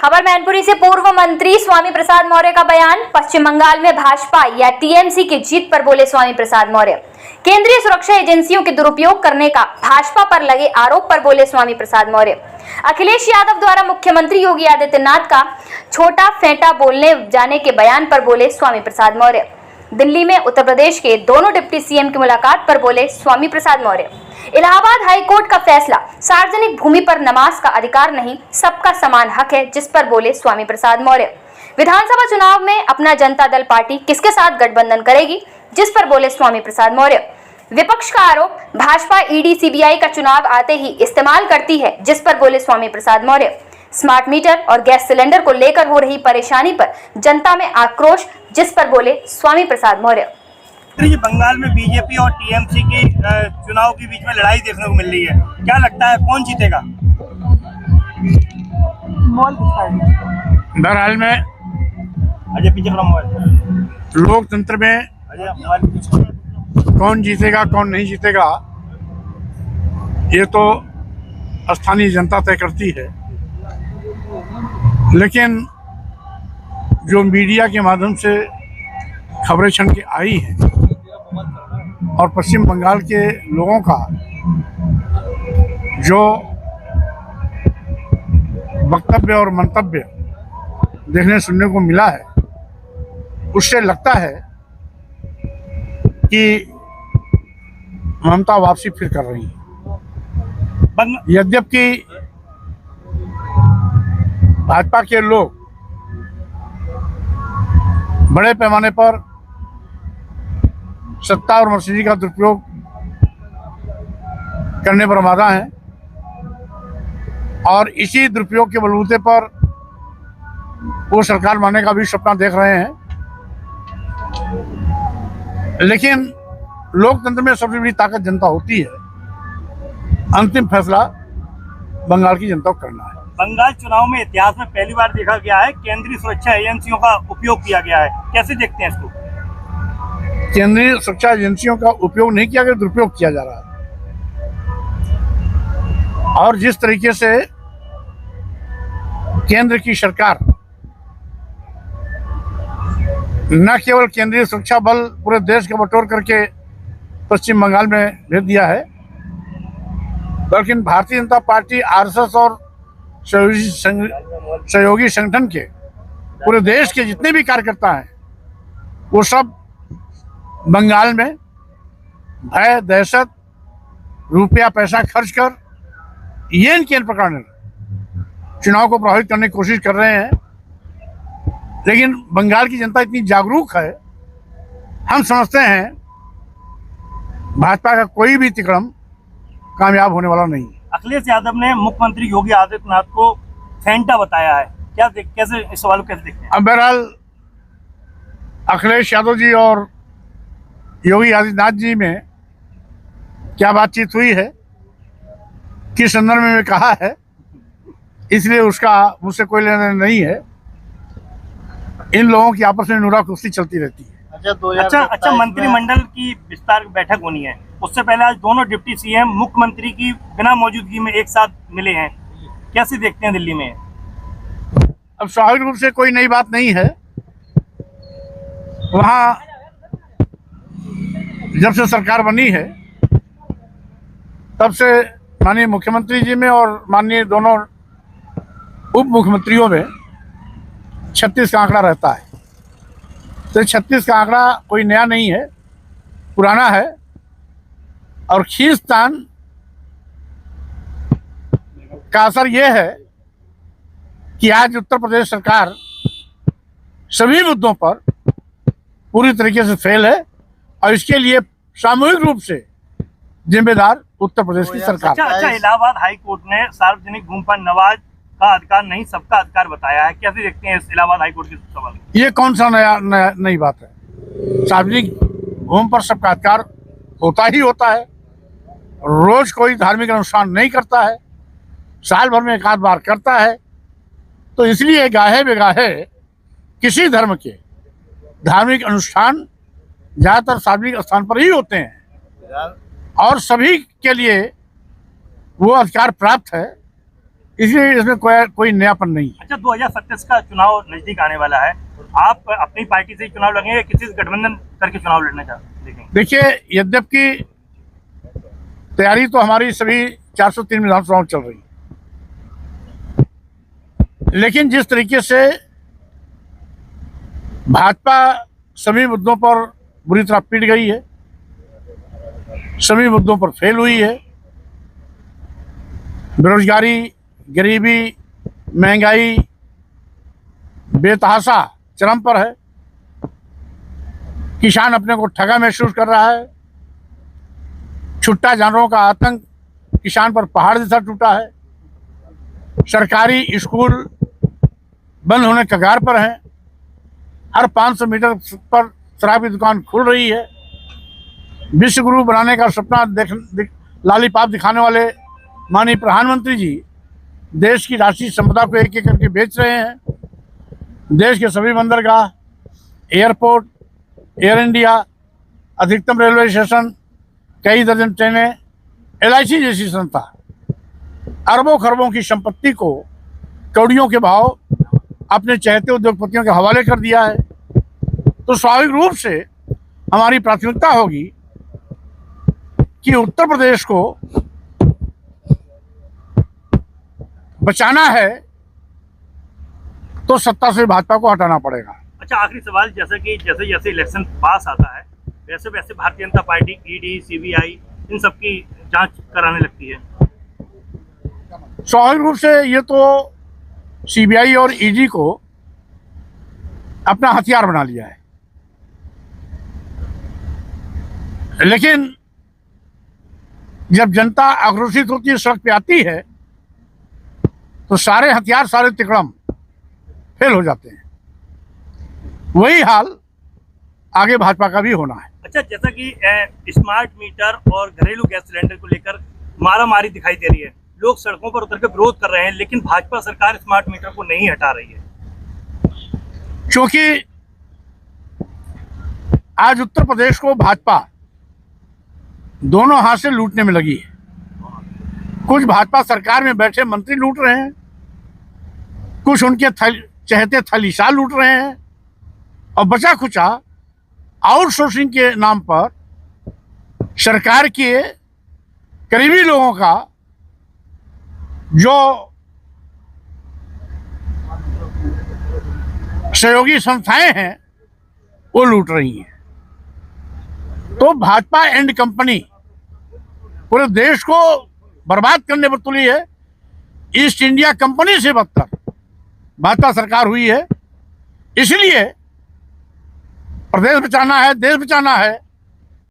खबर मैनपुरी से पूर्व मंत्री स्वामी प्रसाद मौर्य का बयान। पश्चिम बंगाल में भाजपा या टीएमसी की जीत पर बोले स्वामी प्रसाद मौर्य। केंद्रीय सुरक्षा एजेंसियों के दुरुपयोग करने का भाजपा पर लगे आरोप पर बोले स्वामी प्रसाद मौर्य। अखिलेश यादव द्वारा मुख्यमंत्री योगी आदित्यनाथ का छोटा फेंटा बोलने जाने के बयान पर बोले स्वामी प्रसाद मौर्य। दिल्ली में उत्तर प्रदेश के दोनों डिप्टी सीएम की मुलाकात पर बोले स्वामी प्रसाद मौर्य। इलाहाबाद हाई कोर्ट का फैसला, सार्वजनिक भूमि पर नमाज का अधिकार नहीं, सबका समान हक है, जिस पर बोले स्वामी प्रसाद मौर्य। विधानसभा चुनाव में अपना जनता दल पार्टी किसके साथ गठबंधन करेगी, जिस पर बोले स्वामी प्रसाद मौर्य। विपक्ष का आरोप, भाजपा ईडी सीबीआई का चुनाव आते ही इस्तेमाल करती है, जिस पर बोले स्वामी प्रसाद मौर्य। स्मार्ट मीटर और गैस सिलेंडर को लेकर हो रही परेशानी पर जनता में आक्रोश, जिस पर बोले स्वामी प्रसाद मौर्य। बंगाल में बीजेपी और टीएमसी की चुनाव के बीच में लड़ाई देखने को मिल रही है, क्या लगता है कौन जीतेगा? बहरहाल में अजय पीछे लोकतंत्र में कौन जीतेगा कौन नहीं जीतेगा ये तो स्थानीय जनता तय करती है, लेकिन जो मीडिया के माध्यम से खबरें छन के आई हैं और पश्चिम बंगाल के लोगों का जो वक्तव्य और मंतव्य देखने सुनने को मिला है, उससे लगता है कि ममता वापसी फिर कर रही है। यद्यपि भाजपा के लोग बड़े पैमाने पर सत्ता और मर्सिडी का दुरुपयोग करने पर आमादा हैं और इसी दुरुपयोग के बलबूते पर वो सरकार बनाने का भी सपना देख रहे हैं, लेकिन लोकतंत्र में सबसे बड़ी ताकत जनता होती है। अंतिम फैसला बंगाल की जनता को करना है। बंगाल चुनाव में इतिहास में पहली बार देखा गया है केंद्रीय सुरक्षा एजेंसियों का उपयोग किया गया है, कैसे देखते हैं इसको? केंद्रीय सुरक्षा एजेंसियों का उपयोग नहीं किया गया, दुरुपयोग किया जा रहा है। और जिस तरीके से केंद्र की सरकार न केवल केंद्रीय सुरक्षा बल पूरे देश का बटोर करके पश्चिम बंगाल में भेज दिया है, बल्कि भारतीय जनता पार्टी, आरएसएस और सहयोगी संगठन के पूरे देश के जितने भी कार्यकर्ता हैं वो सब बंगाल में भय, दहशत, रुपया पैसा खर्च कर ये केंद्र प्रकार चुनाव को प्रभावित करने की कोशिश कर रहे हैं। लेकिन बंगाल की जनता इतनी जागरूक है, हम समझते हैं भाजपा का कोई भी तिक्रम कामयाब होने वाला नहीं है। अखिलेश यादव ने मुख्यमंत्री योगी आदित्यनाथ को फेंटा बताया है, कैसे इस सवाल को कैसे देखते हैं? अब बहरहाल अखिलेश यादव जी और योगी आदित्यनाथ जी में क्या बातचीत हुई है, किस संदर्भ में कहा है, इसलिए उसका मुझसे कोई लेना देना नहीं है। इन लोगों की आपस में नुरा कुश्ती चलती रहती है। अच्छा, मंत्रिमंडल की विस्तार बैठक होनी है, उससे पहले आज दोनों डिप्टी सीएम मुख्यमंत्री की बिना मौजूदगी में एक साथ मिले हैं, कैसे देखते हैं दिल्ली में? अब स्वाभाविक रूप से कोई नई बात नहीं है। वहाँ जब से सरकार बनी है तब से माननीय मुख्यमंत्री जी में और माननीय दोनों उप मुख्यमंत्रियों में 36 का आंकड़ा रहता है। तो 36 का आंकड़ा कोई नया नहीं है, पुराना है। और खींचतान का असर यह है कि आज उत्तर प्रदेश सरकार सभी मुद्दों पर पूरी तरीके से फेल है और इसके लिए सामूहिक रूप से जिम्मेदार उत्तर प्रदेश की सरकार। अच्छा, इलाहाबाद हाई कोर्ट ने सार्वजनिक भूमि पर नमाज का अधिकार नहीं, सबका अधिकार बताया है, कैसे देखते हैं इस इलाहाबाद हाई कोर्ट के सवाल? ये कौन सा नई बात है? सार्वजनिक भूमि पर सबका अधिकार होता ही होता है। रोज कोई धार्मिक अनुष्ठान नहीं करता है, साल भर में एक आध बार करता है। तो इसलिए गाहे बेगाहे किसी धर्म के धार्मिक अनुष्ठान ज़्यादातर सार्वजनिक स्थान पर ही होते हैं और सभी के लिए वो अधिकार प्राप्त है इसलिए इसमें कोई नयापन नहीं है। अच्छा, 2027 का चुनाव नजदीक आने वाला है, आप अपनी पार्टी से ही चुनाव लड़ेंगे या किसी से गठबंधन करके चुनाव लड़ना देखेंगे? देखिए, यद्यपि तैयारी तो हमारी सभी 403 विधानसभाओं चल रही है, लेकिन जिस तरीके से भाजपा सभी मुद्दों पर बुरी तरह पिट गई है, सभी मुद्दों पर फेल हुई है, बेरोजगारी, गरीबी, महंगाई बेतहाशा चरम पर है, किसान अपने को ठगा महसूस कर रहा है, छुट्टा जानवरों का आतंक किसान पर पहाड़ जैसा टूटा है, सरकारी स्कूल बंद होने कगार पर हैं, हर 500 मीटर पर शराब की दुकान खुल रही है, विश्व गुरु बनाने का सपना लालीपाप दिखाने वाले माननीय प्रधानमंत्री जी देश की राष्ट्रीय संपदा को एक एक करके बेच रहे हैं, देश के सभी बंदरगाह, एयरपोर्ट, एयर इंडिया, अधिकतम रेलवे स्टेशन, कई दर्जन ट्रेनें, LIC जैसी संस्था अरबों खरबों की संपत्ति को कौड़ियों के भाव अपने चहेते उद्योगपतियों के हवाले कर दिया है। तो स्वाभाविक रूप से हमारी प्राथमिकता होगी कि उत्तर प्रदेश को बचाना है तो सत्ता से भाजपा को हटाना पड़ेगा। अच्छा, आखिरी सवाल, जैसे जैसे इलेक्शन पास आता है वैसे वैसे Bharatiya Janata party ED, CBI इन सब की जांच कराने लगती है। स्वाभाविक रूप से ये तो CBI और ED को अपना हथियार बना लिया है, लेकिन जब जनता आक्रोशित होती है, सड़क पे आती है, तो सारे हथियार, सारे तिकड़म फेल हो जाते हैं। वही हाल आगे भाजपा का भी होना है। अच्छा, जैसा कि स्मार्ट मीटर और घरेलू गैस सिलेंडर को लेकर मारामारी दिखाई दे रही है, लोग सड़कों पर उतर के विरोध कर रहे हैं, लेकिन भाजपा सरकार स्मार्ट मीटर को नहीं हटा रही है। क्योंकि आज उत्तर प्रदेश को भाजपा दोनों हाथ से लूटने में लगी है। कुछ भाजपा सरकार में बैठे मंत्री लूट रहे हैं, कुछ उनके चहेते थलीशाह लूट रहे हैं, और बचा खुचा आउटसोर्सिंग के नाम पर सरकार के करीबी लोगों का जो सहयोगी संस्थाएं हैं वो लूट रही हैं। तो भाजपा एंड कंपनी पूरे देश को बर्बाद करने पर तुली है। ईस्ट इंडिया कंपनी से बदतर भाजपा सरकार हुई है। इसलिए प्रदेश बचाना है, देश बचाना है,